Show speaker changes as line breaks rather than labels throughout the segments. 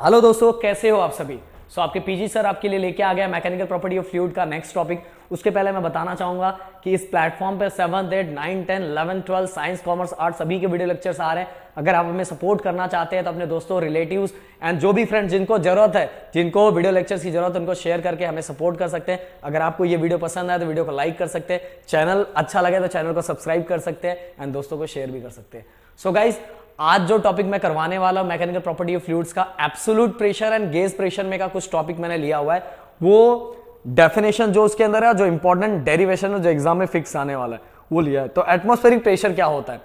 Hello दोस्तों, कैसे हो आप सभी। आपके पीजी सर आपके लिए लेके आ गया मैकेनिकल प्रॉपर्टी ऑफ फ्लूइड का नेक्स्ट टॉपिक। उसके पहले मैं बताना चाहूंगा कि इस प्लेटफॉर्म पे 7th 8 9 10 11 12 साइंस कॉमर्स आर्ट सभी के वीडियो लेक्चर्स आ रहे हैं। अगर आप हमें सपोर्ट करना चाहते हैं तो अपने दोस्तों, रिलेटिव्स एंड जो भी फ्रेंड्स जिनको जरूरत है, जिनको वीडियो लेक्चर्स की जरूरत है, उनको शेयर करके हमें सपोर्ट कर सकते हैं। अगर आपको ये वीडियो पसंद आए तो वीडियो को लाइक कर सकते हैं, चैनल अच्छा लगे तो चैनल को सब्सक्राइब कर सकते हैं एंड दोस्तों को शेयर भी कर सकते हैं। सो गाइज, आज जो टॉपिक मैं करवाने वाला हूं मैकेनिकल प्रॉपर्टी ऑफ फ्लूइड्स का absolute pressure and gauge pressure में का कुछ टॉपिक मैंने लिया हुआ है। वो डेफिनेशन जो उसके अंदर है, जो इंपॉर्टेंट डेरिवेशन है, जो एग्जाम में फिक्स आने वाला है, वो लिया है। तो एटमॉस्फेरिक प्रेशर क्या होता है,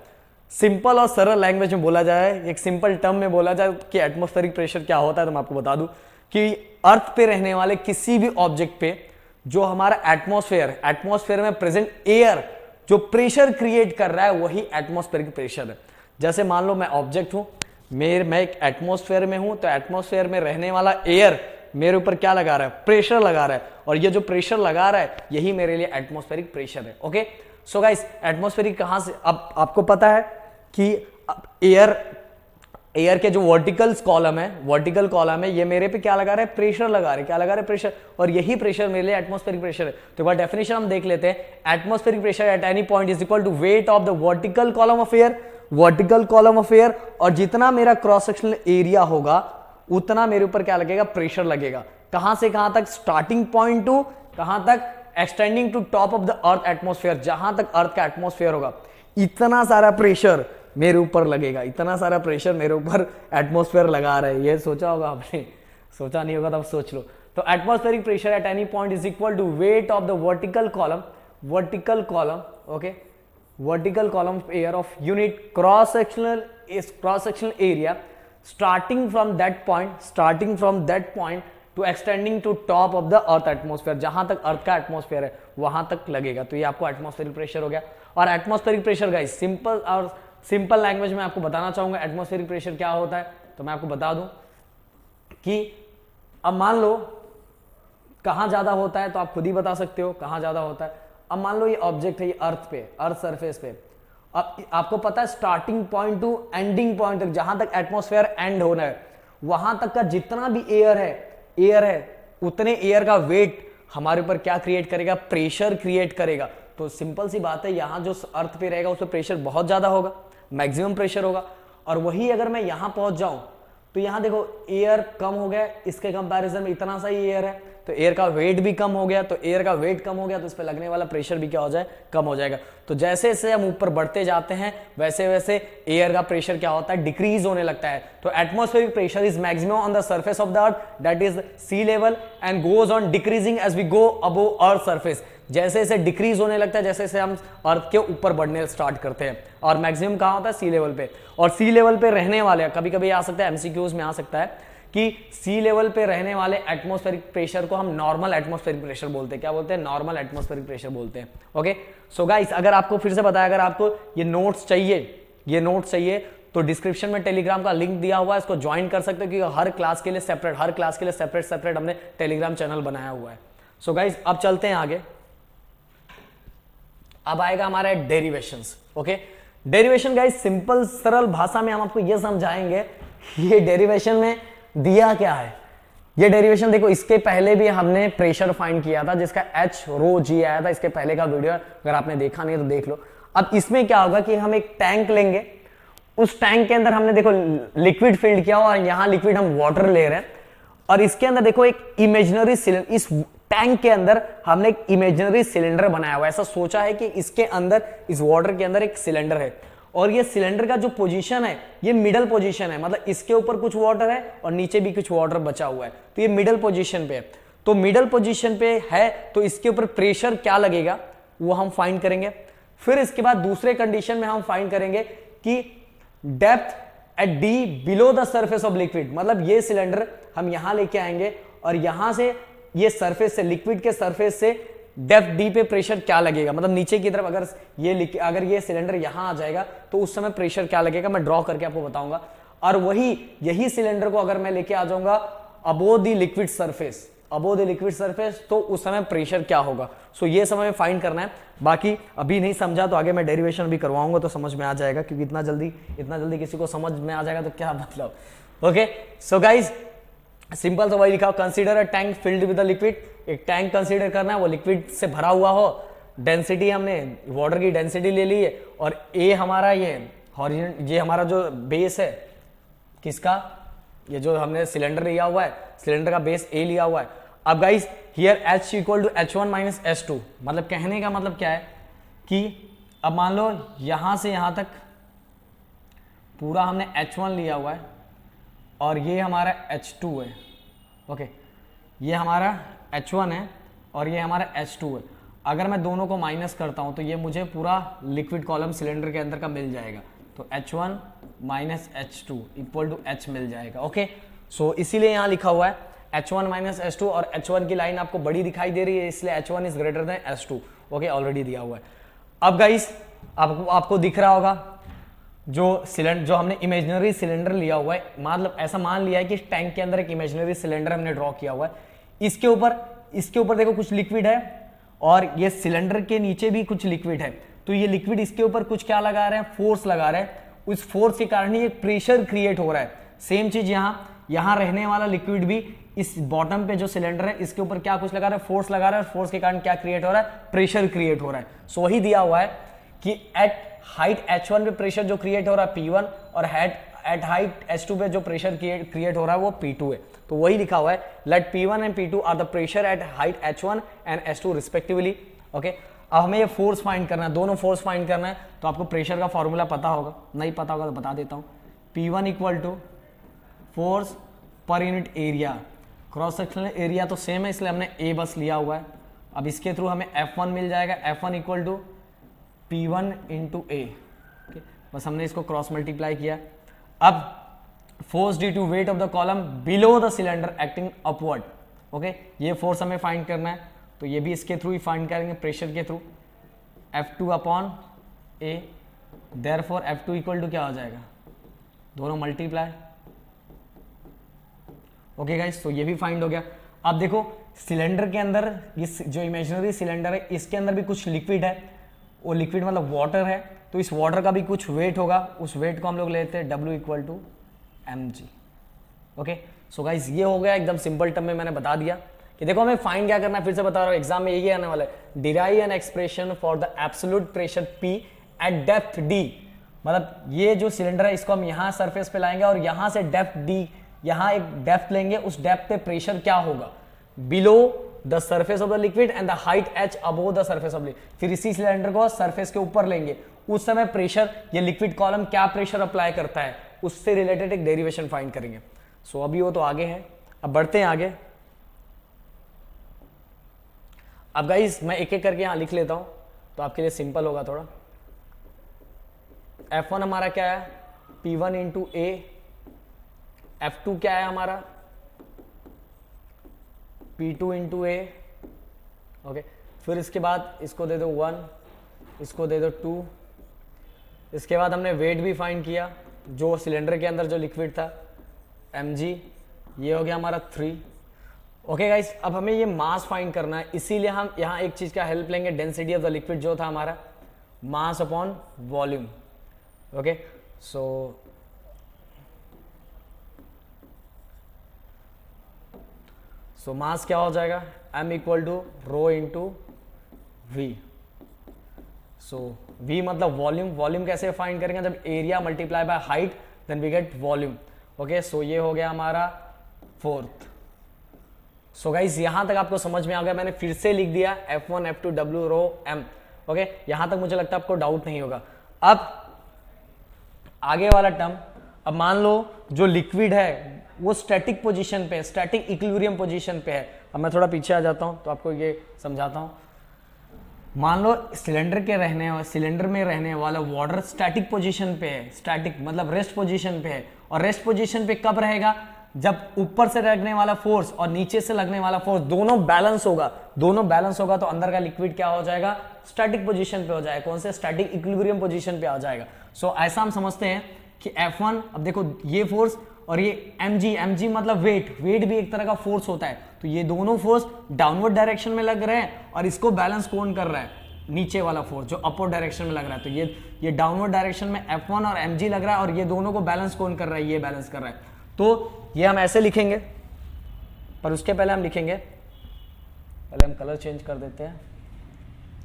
सिंपल और सरल लैंग्वेज में बोला जाए, एक सिंपल टर्म में बोला जाए कि एटमॉस्फेरिक प्रेशर क्या होता है, तो मैं आपको बता दूं कि अर्थ पे रहने वाले किसी भी ऑब्जेक्ट पे जो हमारा एटमॉस्फेयर में प्रेजेंट एयर जो प्रेशर क्रिएट कर रहा है, वही एटमॉस्फेरिक प्रेशर है। जैसे मान लो मैं ऑब्जेक्ट हूं, मैं एक एटमॉस्फेयर में हूं, तो एटमॉस्फेयर में रहने वाला एयर मेरे ऊपर क्या लगा रहा है, प्रेशर लगा रहा है, और ये जो प्रेशर लगा रहा है यही मेरे लिए एटमॉस्फेरिक प्रेशर है। ओके, सो गाइस, एटमॉस्फेरिक कहां से, अब आपको पता है कि एयर के जो वर्टिकल कॉलम है, ये मेरे पे क्या लगा रहा है, प्रेशर लगा रहे हैं, क्या लगा रहे हैं, प्रेशर, और यही प्रेशर मेरे लिए एटमॉस्फेरिक प्रेशर है। तो एक बार डेफिनेशन हम देख लेते हैं। Atmospheric pressure at any point is equal to weight of the vertical column of air, और जितना मेरा क्रॉस सेक्शनल एरिया होगा उतना मेरे ऊपर क्या लगेगा, प्रेशर लगेगा। कहां से कहां तक, स्टार्टिंग पॉइंट टू कहां तक, extending to top of the earth atmosphere, जहां तक अर्थ का एटमॉस्फेयर होगा, इतना सारा प्रेशर मेरे ऊपर लगेगा, इतना सारा प्रेशर मेरे ऊपर एटमॉस्फेयर लगा रहा है। ये सोचा होगा आपने, सोचा नहीं होगा तो अब सोच लो। तो atmospheric pressure at any point is equal to weight of the vertical column, okay, vertical column of air of unit cross sectional area starting from that point to extending to top of the earth atmosphere, जहां तक अर्थ का atmosphere है वहां तक लगेगा। तो ये आपको एटमॉस्फेरिक प्रेशर हो गया। और atmospheric pressure guys, simple language में आपको बताना चाहूंगा एटमॉस्फेरिक प्रेशर क्या होता है। तो मैं आपको बता दूं कि अब मान लो कहां ज्यादा होता है, तो आप खुद ही बता सकते हो कहां ज्यादा होता है। अब मान लो ये ऑब्जेक्ट है, ये अर्थ सरफेस पे, अब आपको पता है starting point two ending point तक, जहां तक एटमॉस्फेयर एंड होना है, वहां तक का जितना भी एयर है उतने एयर का वेट हमारे ऊपर क्या क्रिएट करेगा, प्रेशर क्रिएट करेगा। तो सिंपल सी बात है, यहां जो अर्थ पे रहेगा उस पर प्रेशर बहुत ज्यादा होगा, मैक्सिमम प्रेशर होगा। और वही अगर मैं यहां पहुंच जाऊं तो यहां देखो एयर कम हो गया, इसके कंपैरिजन में इतना सा ही एयर है, तो एयर का वेट भी कम हो गया, तो इस पे लगने वाला प्रेशर भी क्या हो जाए, कम हो जाएगा। तो जैसे जैसे हम ऊपर बढ़ते जाते हैं वैसे वैसे एयर का प्रेशर क्या होता है, डिक्रीज होने लगता है। तो atmospheric pressure is maximum on the surface of the earth, that is sea level, and goes on decreasing as we go above earth surface. जैसे जैसे डिक्रीज होने लगता है, जैसे जैसे हम अर्थ के ऊपर बढ़ने स्टार्ट करते हैं। और मैक्सिमम कहां होता है, सी लेवल पे। और सी लेवल पे रहने वाले, कभी कभी आ सकता है एमसीक्यूज में आ सकता है कि सी लेवल पे रहने वाले एटमॉस्फेरिक प्रेशर को हम नॉर्मल एटमॉस्फेरिक प्रेशर बोलते हैं। क्या बोलते हैं, नॉर्मल एटमॉस्फेरिक प्रेशर बोलते हैं। ओके, सो गाइस, अगर आपको फिर से बताया, अगर आपको ये नोट्स चाहिए तो डिस्क्रिप्शन में टेलीग्राम का लिंक दिया हुआ है, इसको ज्वाइन कर सकते हो, क्योंकि हर क्लास के लिए सेपरेट हमने टेलीग्राम चैनल बनाया हुआ है। सो गाइस, अब चलते हैं आगे। अब आएगा हमारा derivations. Okay, derivation guys, simple सरल भाषा में हम आपको ये समझाएंगे ये डेरिवेशन में दिया क्या है। ये डेरिवेशन देखो, इसके पहले भी हमने प्रेशर फाइंड किया था जिसका H रो G आया था, इसके पहले का वीडियो, अगर आपने देखा नहीं तो देख लो। अब इसमें क्या होगा कि हम एक टैंक लेंगे, उस टैंक के अंदर हमने देखो लिक्विड फिल्ड किया और यहां लिक्विड हम वाटर ले रहे हैं, और इसके अंदर देखो एक इमेजिनरी सिलेंडर, इस टैंक के अंदर हमने एक इमेजिनरी सिलेंडर बनाया हुआ है। ऐसा सोचा है कि इसके अंदर, इस वाटर के अंदर एक सिलेंडर है, और ये सिलेंडर का जो पोजीशन है ये मिडल पोजीशन है, मतलब इसके ऊपर कुछ वाटर है और नीचे भी कुछ वाटर बचा हुआ है, तो ये मिडल पोजीशन पे है। तो मिडल पोजीशन पे है तो इसके ऊपर प्रेशर क्या लगेगा वो हम फाइंड करेंगे। फिर इसके बाद दूसरे कंडीशन में हम फाइंड करेंगे कि depth at d below the surface of liquid, मतलब ये सिलेंडर हम यहां लेके आएंगे और यहां से ये सरफेस से, लिक्विड के सरफेस से डेप्थ डी पे प्रेशर क्या लगेगा, मतलब नीचे की तरफ अगर ये सिलेंडर यहां आ जाएगा तो उस समय प्रेशर क्या लगेगा, मैं ड्रॉ करके आपको बताऊंगा। और यही सिलेंडर को अगर मैं लेके आ जाऊंगा अबोव द लिक्विड सरफेस, तो उस समय प्रेशर क्या होगा। सो ये समय फाइंड करना है। बाकी अभी नहीं समझा तो आगे मैं डेरिवेशन भी करवाऊंगा तो समझ में आ जाएगा, क्योंकि इतना जल्दी किसी को समझ में आ जाएगा तो क्या मतलब। ओके, सो गाइज, सिंपल सा वही लिखा हो, consider a tank filled with the liquid, एक टैंक कंसीडर करना है, वो लिक्विड से भरा हुआ हो, डेंसिटी हमने वाटर की डेंसिटी ले ली है, और ए हमारा ये हमारा जो बेस है किसका, ये जो हमने सिलेंडर लिया हुआ है, सिलेंडर का बेस ए लिया हुआ है। अब guys here H equal to H1 minus H2, मतलब कहने का मतलब क्या है कि अब मान लो यहां से यहां तक पूरा हमने H1 लिया हुआ है और ये हमारा H2 है। ओके, ये हमारा H1 है और ये हमारा H2 है। अगर मैं दोनों को माइनस करता हूं तो ये मुझे पूरा लिक्विड कॉलम सिलेंडर के अंदर का मिल जाएगा, तो H1 minus H2 equal to H मिल जाएगा। ओके, सो इसीलिए यहां लिखा हुआ है H1 माइनस H2, और H1 की लाइन आपको बड़ी दिखाई दे रही है, इसलिए H1 is greater than H2। Okay, already दिया हुआ है। अब गाइस आपको दिख रहा होगा जो हमने इमेजिनरी सिलेंडर लिया हुआ है, मतलब ऐसा मान लिया है कि टैंक के अंदर एक इमेजिनरी सिलेंडर हमने ड्रॉ किया हुआ है, इसके ऊपर देखो कुछ लिक्विड है और ये सिलेंडर के नीचे भी कुछ लिक्विड है, तो ये लिक्विड इसके ऊपर कुछ क्या लगा रहे हैं, फोर्स लगा रहे हैं, उस फोर्स के कारण ही एक प्रेशर क्रिएट हो रहा है। सेम चीज यहां रहने वाला लिक्विड भी इस बॉटम पे जो सिलेंडर है इसके ऊपर क्या कुछ लगा रहा है, फोर्स लगा रहा है, और फोर्स के कारण क्या क्रिएट हो रहा है, प्रेशर क्रिएट हो रहा है। सो वही दिया हुआ है कि एट हाइट H1 पे प्रेशर जो क्रिएट हो रहा है P1, और एट हाइट H2 पे जो प्रेशर क्रिएट हो रहा है वो P2 है। तो वही लिखा हुआ है, let P1 and P2 are the pressure at height H1 and H2 respectively. Okay, अब हमें ये फोर्स फाइंड करना है, दोनों फोर्स फाइंड करना है, तो आपको प्रेशर का फॉर्मूला पता होगा, नहीं पता होगा तो बता देता हूं। P1 equal to force per unit area, cross sectional area तो सेम है इसलिए हमने ए बस लिया हुआ है। अब इसके थ्रू हमें F1 मिल जाएगा, F1 equal to P1 into ए। बस हमने इसको क्रॉस मल्टीप्लाई किया। अब force due to weight of the column below the cylinder acting upward. Okay, ये फोर्स हमें फाइंड करना है, तो ये भी इसके थ्रू ही फाइंड करेंगे, प्रेशर के through, F2 upon a. Therefore F2 equal to क्या हो जाएगा, दोनों मल्टीप्लाई। ओके गाइस, तो ये भी फाइंड हो गया। अब देखो सिलेंडर के अंदर, इस जो इमेजिनरी सिलेंडर है इसके अंदर भी कुछ लिक्विड है, वो लिक्विड मतलब वाटर है, तो इस वाटर का भी कुछ वेट होगा, उस वेट को हम लोग लेते हैं W equal to mg। Okay, so guys ये हो गया, एकदम सिंपल टर्म में मैंने बता दिया कि देखो हमें फाइंड क्या करना है, फिर से बता रहा हूं, एग्जाम में यही आने वाला है, derive an expression for the absolute pressure P eight depth D। मतलब ये जो सिलेंडर है इसको हम यहां सरफेस पे लाएंगे और यहां से डेप्थ D, यहां एक डेप्थ लेंगे, उस डेप्थ पे प्रेशर क्या होगा, below the surface of the liquid and the height H above the surface of liquid. फिर इसी सिलेंडर को सरफेस के ऊपर लेंगे, उस समय प्रेशर, ये लिक्विड कॉलम क्या प्रेशर अप्लाई करता है, उससे रिलेटेड एक डेरिवेशन फाइंड करेंगे। सो अभी वो तो आगे है, अब बढ़ते हैं आगे। अब गाइस मैं एक एक करके यहां लिख लेता हूं तो आपके लिए सिंपल होगा थोड़ा। F1 हमारा क्या है, P1 इंटू ए। F2 क्या है हमारा, P2 इंटू ए। ओके, फिर इसके बाद इसको दे दो 1, इसको दे दो 2। इसके बाद हमने वेट भी फाइंड किया, जो सिलेंडर के अंदर जो लिक्विड था mg, ये हो गया हमारा 3। ओके गाइस, अब हमें ये मास फाइंड करना है, इसीलिए हम यहाँ एक चीज का हेल्प लेंगे, डेंसिटी ऑफ द लिक्विड जो था हमारा, mass upon volume. Okay, so mass क्या हो जाएगा, m equal to rho into V. So v मतलब वॉल्यूम, वॉल्यूम कैसे फाइंड करेंगे, जब area multiply by height then we get volume. Okay, so ये हो गया हमारा 4th। सो गाइस यहां तक आपको समझ में आ गया, मैंने फिर से लिख दिया F1 F2 W रो m। ओके, यहां तक मुझे लगता है आपको डाउट नहीं होगा। अब आगे वाला टर्म, अब मान लो जो लिक्विड है वो स्टैटिक पोजीशन पे है, स्टैटिक इक्विलिब्रियम पोजीशन पे है। अब मैं थोड़ा पीछे आ जाता हूं तो आपको ये समझाता हूं। मान लो सिलेंडर में रहने वाला वाटर स्टैटिक पोजीशन पे है, स्टैटिक मतलब रेस्ट पोजीशन पे है, और रेस्ट पोजीशन पे कब रहेगा, जब ऊपर से लगने वाला फोर्स और नीचे से लगने वाला फोर्स दोनों बैलेंस होगा, तो अंदर का लिक्विड क्या हो जाएगा, स्टैटिक पोजीशन पे हो जाएगा, कौन से, स्टैटिक इक्विलिब्रियम पोजीशन पे आ जाएगा। सो ऐसा हम समझते हैं कि F1, अब देखो ये फोर्स और ये mg मतलब वेट भी एक तरह का फोर्स होता है, तो ये दोनों फोर्स डाउनवर्ड डायरेक्शन में लग रहे हैं और इसको बैलेंस कौन कर रहा है, नीचे वाला फोर्स जो अपवर्ड डायरेक्शन में लग रहा है। तो ये डाउनवर्ड डायरेक्शन में F1 और mg लग रहा है और ये दोनों को बैलेंस कौन कर रहा है, ये बैलेंस कर रहा है। तो ये हम ऐसे लिखेंगे पर उसके पहले हम लिखेंगे, पहले हम कलर चेंज कर देते हैं।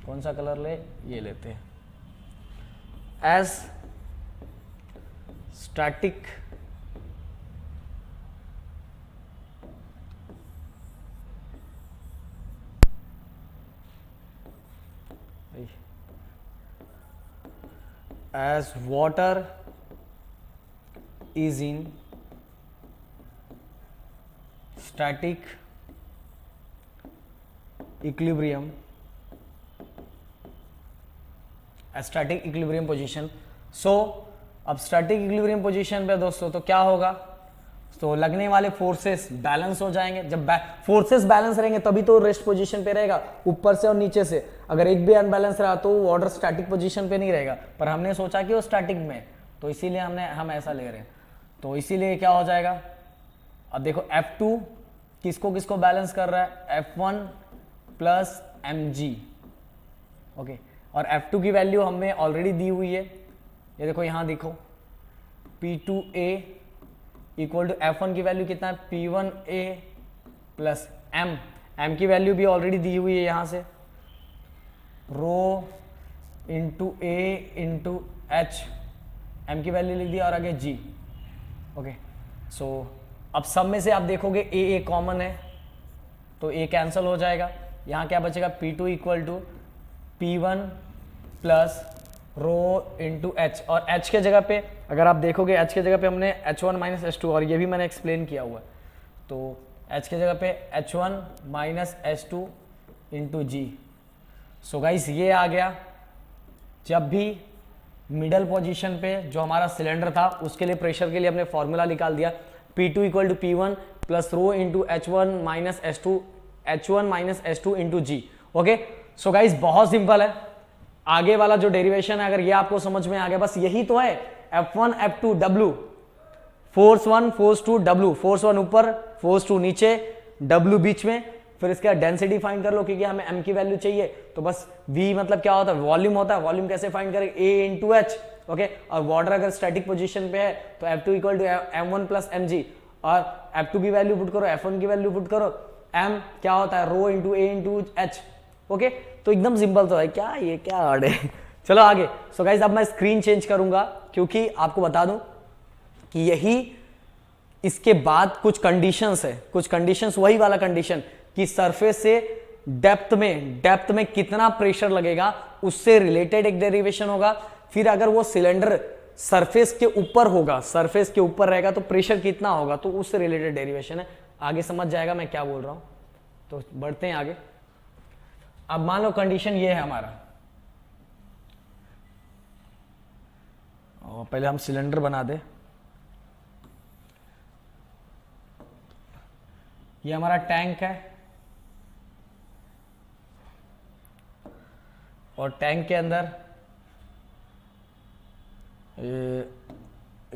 कौन सा कलर ले, ये लेते हैं। As static as water is in static equilibrium, as static equilibrium position। so अब स्टैटिक इक्विलिब्रियम पोजीशन पे दोस्तों तो क्या होगा, तो लगने वाले फोर्सेस बैलेंस हो जाएंगे। जब फोर्सेस बैलेंस रहेंगे तभी तो रेस्ट पोजीशन पे रहेगा, ऊपर से और नीचे से। अगर एक भी अनबैलेंस रहा तो वाटर स्टैटिक पोजीशन पे नहीं रहेगा, पर हमने सोचा कि वो स्टैटिक में, तो इसीलिए हम ऐसा ले रहे हैं। तो इसीलिए क्या हो जाएगा, अब देखो F2 किसको किसको बैलेंस कर रहा है, F1 प्लस mg। ओके, और F2 की वैल्यू हमें ऑलरेडी दी हुई है, ये देखो यहाँ देखो, P2A इक्वल टू F1 की वैल्यू कितना है, P1A प्लस m की वैल्यू भी ऑलरेडी दी हुई है यहाँ से, रो इंटू ए इंटू एच, m की वैल्यू लिख दी और आगे g। ओके, सो अब सब में से आप देखोगे a कॉमन है तो a कैंसिल हो जाएगा। यहाँ क्या बचेगा, P2 equal to P1 plus rho into h, और h के जगह पे अगर आप देखोगे h के जगह पे हमने H1 माइनस H2, और ये भी मैंने एक्सप्लेन किया हुआ है, तो h के जगह पे H1 माइनस H2 इंटू जी। सो गाइस ये आ गया। जब भी मिडल पोजीशन पे जो हमारा सिलेंडर था उसके लिए प्रेशर के लिए हमने फॉर्मूला निकाल दिया, P2 equal to P1 plus rho into H1 minus H2 into g. Okay, so guys बहुत सिंपल है। आगे वाला जो डेरिवेशन है अगर ये आपको समझ में आ गया, बस यही तो है, F1 F2 W, force 1 force 2 W, force 1 ऊपर फोर्स 2 नीचे, W बीच में, फिर इसका डेंसिटी फाइंड कर लो क्योंकि हमें m की वैल्यू चाहिए। तो बस V मतलब क्या होता है, वॉल्यूम होता है। वॉल्यूम कैसे फाइंड करें, A इंटू एच। ओके, और वाटर अगर स्टैटिक पोजीशन पे है तो F2 equal to m1 plus mg, और F2 की वैल्यू पुट करो, F1 की वैल्यू पुट करो, m क्या होता है, rho into A into H. Okay, तो एकदम सिंपल तो है, क्या ये क्या हार्ड है। चलो आगे। सो गाइस अब मैं स्क्रीन चेंज करूंगा क्योंकि आपको बता दूं कि यही इसके बाद कुछ कंडीशंस है, कुछ कंडीशंस वही वाला कंडीशन कि सरफेस से डेप्थ में कितना प्रेशर लगेगा उससे रिलेटेड एक डेरिवेशन होगा। फिर अगर वो सिलेंडर सरफेस के ऊपर होगा, सरफेस के ऊपर रहेगा तो प्रेशर कितना होगा, तो उससे रिलेटेड डेरिवेशन है। आगे समझ जाएगा मैं क्या बोल रहा हूं। तो बढ़ते हैं आगे। अब मान लो कंडीशन ये है हमारा, और पहले हम सिलेंडर बना दे। ये हमारा टैंक है और टैंक के अंदर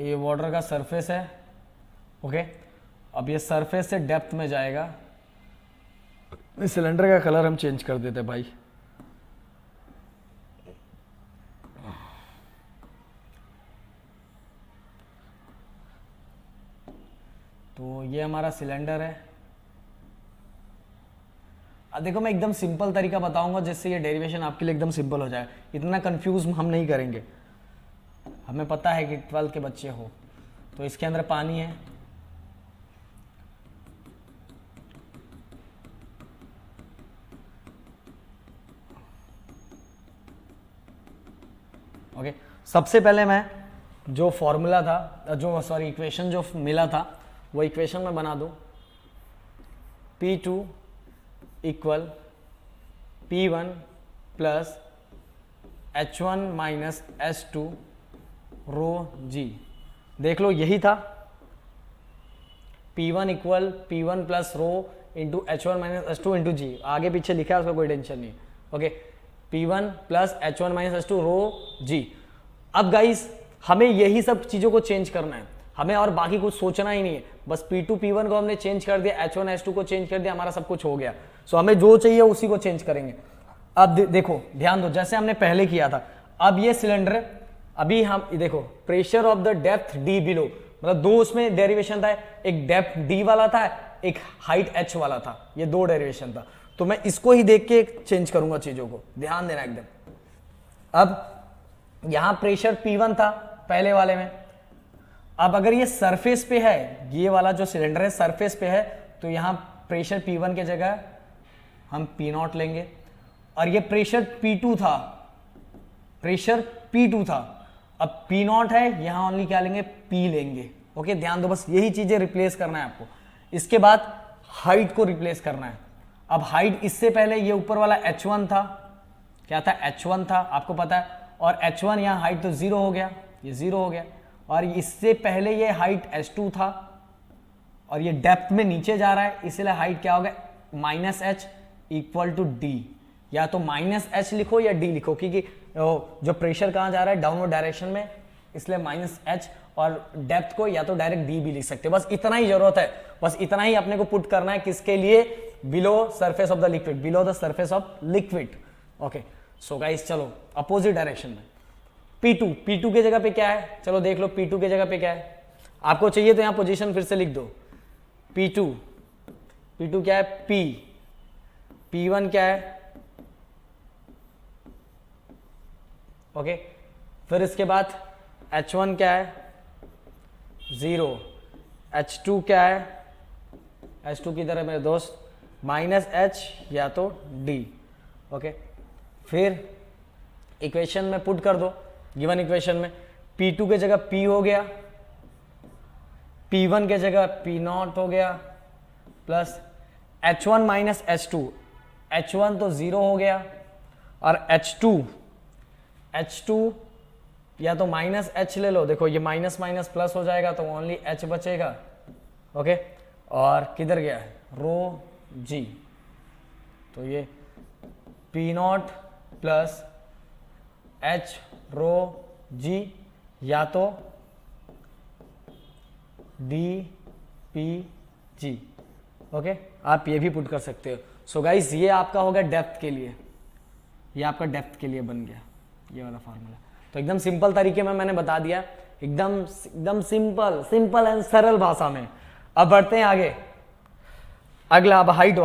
ये वाटर का सरफेस है। ओके, अब ये सरफेस से डेप्थ में जाएगा। इस सिलेंडर का कलर हम चेंज कर देते भाई। तो ये हमारा सिलेंडर है। अब देखो मैं एकदम सिंपल तरीका बताऊंगा जिससे ये डेरिवेशन आपके लिए एकदम सिंपल हो जाए। इतना कंफ्यूज हम नहीं करेंगे, हमें पता है कि 12 के बच्चे हो। तो इसके अंदर पानी है, ओके। सबसे पहले मैं जो फॉर्मूला था, इक्वेशन जो मिला था वो इक्वेशन में बना दूं। P2 equal P1 plus H1 minus H2 rho g. देख लो यही था, P1 equal P1 plus rho into H1 minus H2 into g. आगे पीछे लिखा है उसका कोई टेंशन नहीं। Okay, P1 plus H1 minus H2 rho g. अब गाइस हमें यही सब चीजों को चेंज करना है, हमें और बाकी कुछ सोचना ही नहीं है। बस P2 P1 को हमने चेंज कर दिया, H1 H2 को चेंज कर दिया, हमारा सब कुछ हो गया। सो हमें जो चाहिए उसी को चेंज करेंगे। अब देखो ध्यान दो, जैसे हमने पहले किया था। अब ये सिलेंडर, अभी हम देखो pressure of the depth D below, मतलब दो उसमें डेरिवेशन था, एक डेप्थ D वाला था, एक हाइट h वाला था, ये 2 डेरिवेशन था, तो मैं इसको ही देख के चेंज करूंगा चीजों को, ध्यान देना एकदम। अब यहां प्रेशर P1 था पहले वाले में, अब अगर ये सरफेस पे है, ये वाला जो सिलेंडर है सरफेस पे है, तो यहां प्रेशर P1 के जगह हम P0 लेंगे, और ये प्रेशर P2 था, प्रेशर P2 था, अब P0 है, यहां ओनली क्या लेंगे, P लेंगे। ओके, ध्यान दो, बस यही चीजें रिप्लेस करना है आपको। इसके बाद हाइट को रिप्लेस करना है। अब हाइट, इससे पहले ये ऊपर वाला H1 था, क्या था, H1 था, आपको पता है, और H1 यहाँ हाइट तो 0 हो गया, ये 0 हो गया, और इससे पहले ये हाइट H2 था, और ये डेप्थ में नीचे जा रहा है, इसलिए हाइट क्या हो गया, -h इक्वल टू डी, या तो -h लिखो या d लिखो, क्योंकि जो प्रेशर कहाँ जा रहा है, डाउनवर्ड डायरेक्शन में, इसलिए -h, और डेप्थ को या तो डायरेक्ट d भी लिख सकते हो। बस इतना ही जरूरत है, बस इतना ही अपने को पुट करना है, किसके लिए, below surface of the liquid, below the surface of liquid. Okay, so guys चलो अपोजिट डायरेक्शन में P2 के जगह पे क्या है, चलो देख लो P2 के जगह पे क्या है, आपको चाहिए तो यहां पोजीशन फिर से लिख दो, P2 क्या है, P1 क्या है, ओके, फिर इसके बाद H1 क्या है, 0, H2 क्या है, H2 की तरह मेरे दोस्त -h या तो d। ओके, फिर इक्वेशन में पुट कर दो, गिवन इक्वेशन में P2 के जगह P हो गया, P1 के जगह P0 हो गया, plus H1 minus H2, H1 तो 0 हो गया, और H2 या तो -h ले लो, देखो ये माइनस माइनस प्लस हो जाएगा तो ओनली h बचेगा। ओके, और किधर गया है, रो g, तो ये P0 प्लस h रो g, या तो dPg। ओके, आप ये भी पुट कर सकते हो। सो गाइस, ये आपका हो गया डेप्थ के लिए, ये आपका डेप्थ के लिए बन गया ये वाला फार्मूला। तो एकदम सिंपल तरीके में मैंने बता दिया, एकदम सिंपल एंड सरल भाषा में। अब बढ़ते हैं आगे, अगला अब हाइट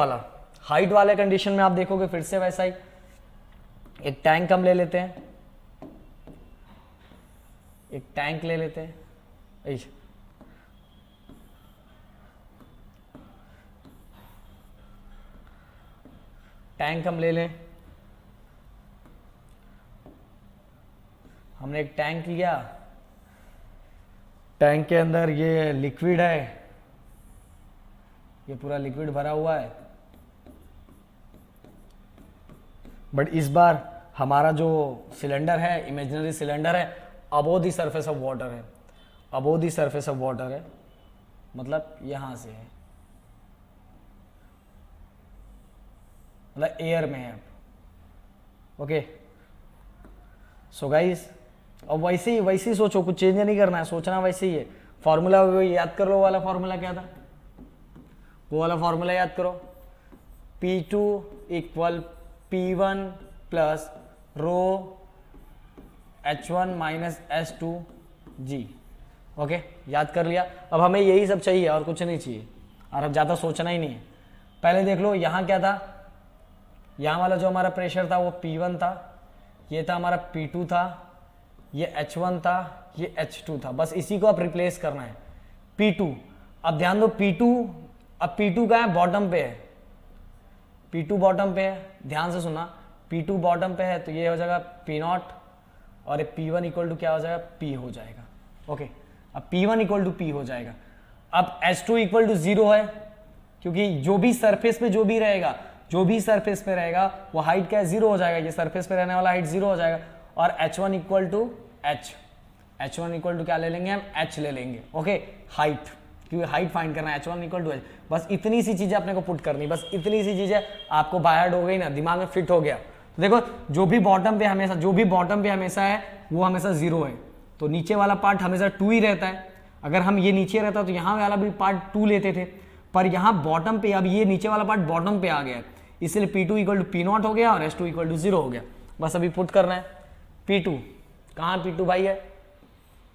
वाले कंडीशन में आप देखोगे फिर से वैसा ही, एक टैंक हम ले लेते हैं, एक टैंक ले लेते हैं, टैंक हम ले लें, हमने एक टैंक लिया, टैंक के अंदर ये लिक्विड है, ये पूरा लिक्विड भरा हुआ है, बट इस बार हमारा जो सिलेंडर है, इमेजिनरी सिलेंडर है, above the surface of water है, above the surface of water है, मतलब यहां से है, मतलब एयर में है। ओके, सो गाइस, अब वैसे ही सोचो, कुछ चेंज नहीं करना है, सोचना वैसे ही है। फॉर्मूला याद कर लो, वाला फॉर्मूला क्या था, वो वाला फॉर्मूला याद करो, P2 इक्वल P1 प्लस रो H1 माइनस H2G। ओके, याद कर लिया। अब हमें यही सब चाहिए और कुछ नहीं चाहिए, और अब ज़्यादा सोचना ही नहीं है। पहले देख लो यहाँ क्या था, यहाँ वाला जो हमारा प्रेशर था वो P1 था, ये था हमारा P2 था, ये H1 था, ये H2 था, बस इसी को आप रिप्लेस करना है। P2, अब ध्यान दो अब P2 का है, बॉटम पे है, P2 बॉटम पे है, ध्यान से सुना, P2 बॉटम पे है, तो ये हो जाएगा P0, और P1 इक्वल टू क्या हो जाएगा, P हो जाएगा। ओके, अब P1 इक्वल टू P हो जाएगा। अब H2 इक्वल टू 0 है, क्योंकि जो भी सरफेस पे सरफेस पे रहेगा वो हाइट क्या है, 0 हो जाएगा, ये सरफेस पे रहने वाला हाइट 0 हो जाएगा। और H1 इक्वल टू क्या ले लेंगे हम, H ले लेंगे। ओके, हाइट, क्योंकि हाइट फाइंड करना है, H1 इक्वल टू H। बस इतनी सी चीजें अपने को पुट करनी, बस इतनी सी चीजें आपको बायर्ड हो गई ना, दिमाग में फिट हो गया। तो देखो, जो भी बॉटम पे हमेशा है वो हमेशा 0 है, तो नीचे वाला पार्ट हमेशा 2 ही रहता है। अगर हम ये नीचे रहता तो यहाँ वाला भी पार्ट 2 लेते थे, पर यहाँ बॉटम पे, अब ये नीचे वाला पार्ट बॉटम पे आ गया है, इसलिए P2 इक्वल टू P0 हो गया और H2 इक्वल टू 0 हो गया। बस अभी पुट करना है P2, कहाँ P2 भाई है,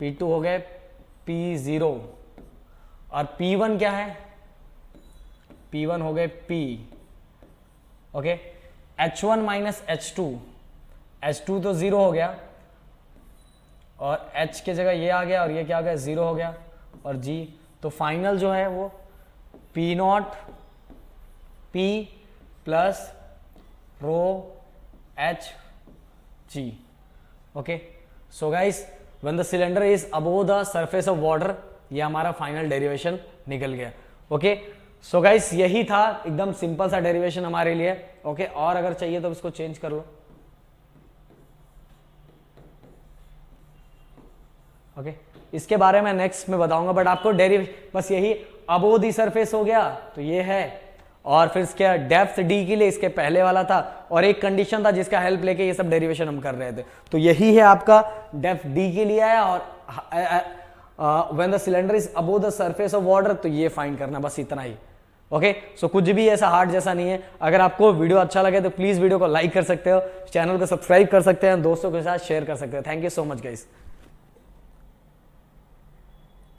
P2 हो गए P0, और P1 क्या है, P1 हो गए P, okay, H1 minus H2, H2 तो 0 हो गया और H के जगह ये आ गया और ये क्या आ गया 0 हो गया और G, तो फाइनल जो है वो P not P plus row H G, okay. So guys when the cylinder is above the surface of water, ये हमारा फाइनल डेरिवेशन निकल गया, ओके। सो गाइस यही था, एकदम सिंपल सा डेरिवेशन हमारे लिए, ओके। और अगर चाहिए तो इसको चेंज कर लो, ओके। इसके बारे में नेक्स्ट में बताऊंगा, बट आपको बस यही अबोव द सरफेस हो गया तो ये है, और फिर इसके डेप्थ डी के लिए इसके पहले वाला था, और एक कंडीशन था जिसका हेल्प लेके ये सब डेरिवेशन हम कर रहे थे, तो यही है आपका डेप्थ डी के लिए है, और when the cylinder is above the surface of water, तो ये फाइंड करना, बस इतना ही, ओके। सो कुछ भी ऐसा हार्ड जैसा नहीं है। अगर आपको वीडियो अच्छा लगे तो प्लीज वीडियो को लाइक कर सकते हो, चैनल को सब्सक्राइब कर सकते हैं, दोस्तों के साथ शेयर कर सकते हो। Thank you so much guys.